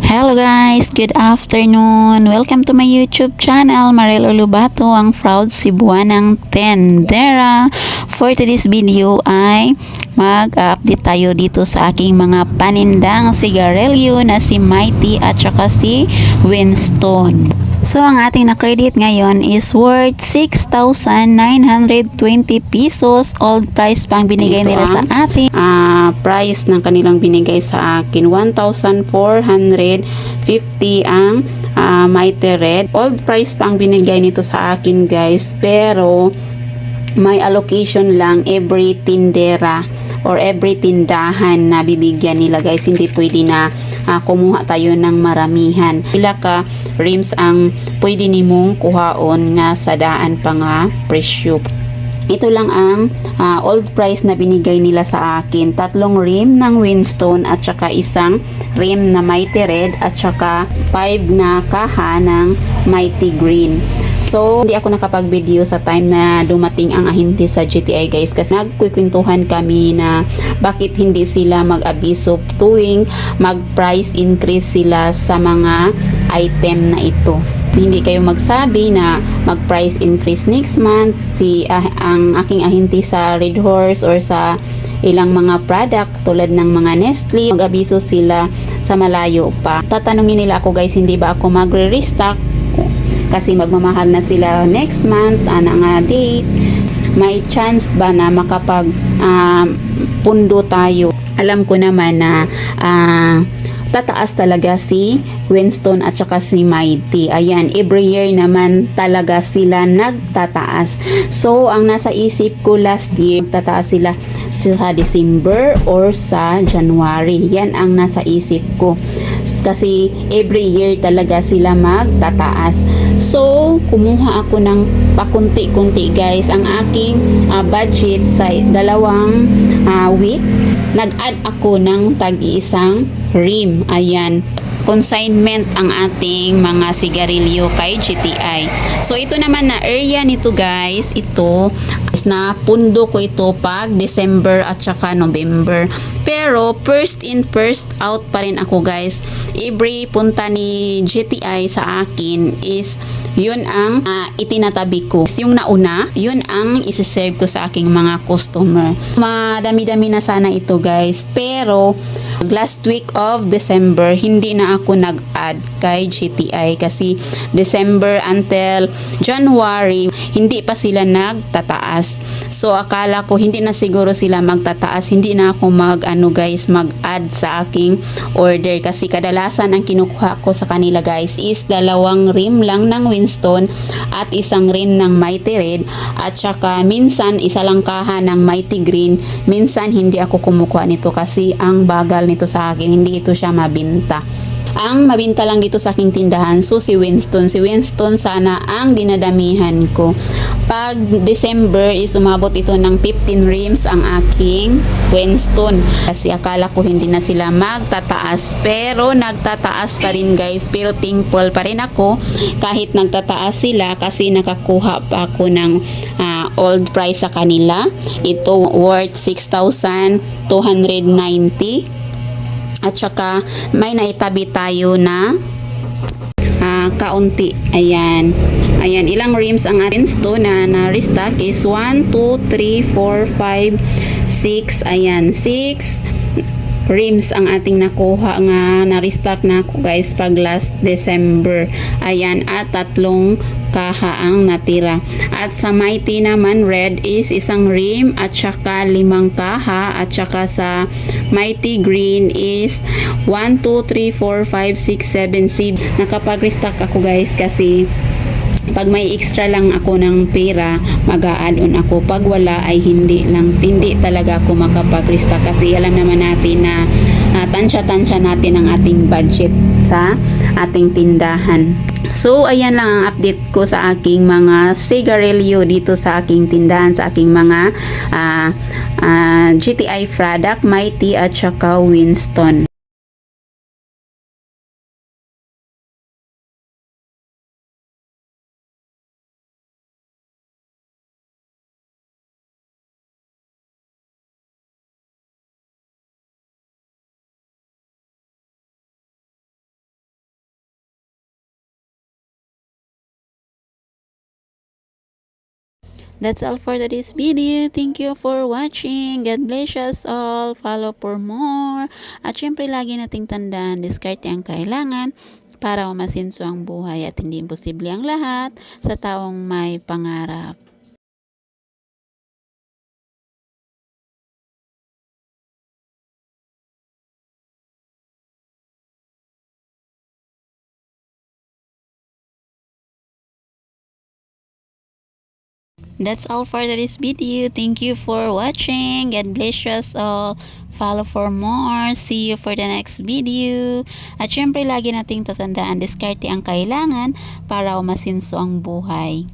Hello guys, good afternoon. Welcome to my YouTube channel, Marel Ulubato, ang proud Cebuanang tendera. For today's video ay mag-update tayo dito sa aking mga panindang sigarilyo na si Mighty at saka si Winston. So, ang ating na-credit ngayon is worth 6,920 pesos. Old price pang binigay nila sa atin. Price ng kanilang binigay sa akin, 1,450 ang Mighty Red. Old price pang binigay nito sa akin guys. Pero, may allocation lang every tindera or every tindahan na bibigyan nila guys. Hindi pwede na kumuha tayo ng maramihan. Pila ka rims ang pwede nimong kuhaon nga sa daan pa nga presyo. Ito lang ang old price na binigay nila sa akin. 3 rim ng Winston at saka isang rim na Mighty Red at saka 5 na kaha ng Mighty Green. So, hindi ako nakapag-video sa time na dumating ang ahente sa GTI guys kasi nagkukwentuhan kami na bakit hindi sila mag-abiso tuwing mag-price increase sila sa mga item na ito. Hindi kayo magsabi na mag-price increase next month ang aking ahente sa Red Horse or sa ilang mga product tulad ng mga Nestle, mag-abiso sila sa malayo pa. Tatanungin nila ako guys, hindi ba ako magre-restock kasi magmamahal na sila next month, nga date. May chance ba na makapag pundo tayo? Alam ko naman na tataas talaga si Winston at saka si Mighty. Ayan, every year naman talaga sila nagtataas. So, ang nasa isip ko last year, tataas sila sa December or sa January. Yan ang nasa isip ko. Kasi every year talaga sila magtataas. So, kumuha ako ng pakunti-kunti guys. Ang aking budget sa 2 week, nag-add ako ng tag-iisang rim. Ayan, consignment ang ating mga sigarilyo kay GTI. So, ito naman na area nito guys, ito is na pundo ko ito pag December at saka November. Pero, first in, first out pa rin ako guys. Every punta ni GTI sa akin is yun ang itinatabi ko. Yung nauna, yun ang isi-serve ko sa aking mga customer. Madami-dami na sana ito guys. Pero, last week of December, hindi na ako nag-add kay GTI kasi December until January, hindi pa sila nagtataas. So, akala ko hindi na siguro sila magtataas. Hindi na ako mag-add sa aking order kasi kadalasan ang kinukuha ko sa kanila guys is 2 rim lang ng Winston at isang rim ng Mighty Red at saka minsan isa lang kaha ng Mighty Green. Minsan hindi ako kumukuha nito kasi ang bagal nito sa akin, hindi ito siya mabinta. Ang mabinta lang dito sa aking tindahan, so si Winston sana ang dinadamihan ko. Pag December is umabot ito ng 15 rims ang aking Winston kasi akala ko hindi na sila magtataas, pero nagtataas pa rin guys. Pero thankful pa rin ako kahit nagtataas sila kasi nakakuha pa ako ng old price sa kanila. Ito worth 6,290 at saka may naitabi tayo na kaunti. Ayan, ilang rims ang atin to na restock is 1, 2, 3, 4, 5, 6. Ayan, 6 rims ang ating nakuha nga na-restock na ako guys pag last December. Ayan, at 3 kaha ang natira. At sa Mighty naman Red is isang rim at saka 5 kaha at saka sa Mighty Green is 1, 2, 3, 4, 5, 6, 7, 7. Nakapag-restock ako guys kasi pag may extra lang ako ng pera, mag-a-add-on ako. Pag wala ay hindi talaga ako makapag-restock kasi alam naman natin na tansya-tansya natin ang ating budget sa ating tindahan. So, ayan lang ang update ko sa aking mga sigarilyo dito sa aking tindahan, sa aking mga GTI product, Mighty at saka Winston. That's all for today's video. Thank you for watching. God bless us all. Follow for more. At syempre lagi nating tandaan, diskarte ang kailangan para umasinso ang buhay at hindi imposible ang lahat sa taong may pangarap. That's all for today's video. Thank you for watching. God bless us all. Follow for more. See you for the next video. At syempre lagi nating tatandaan, diskarte ang kailangan para umasinso ang buhay.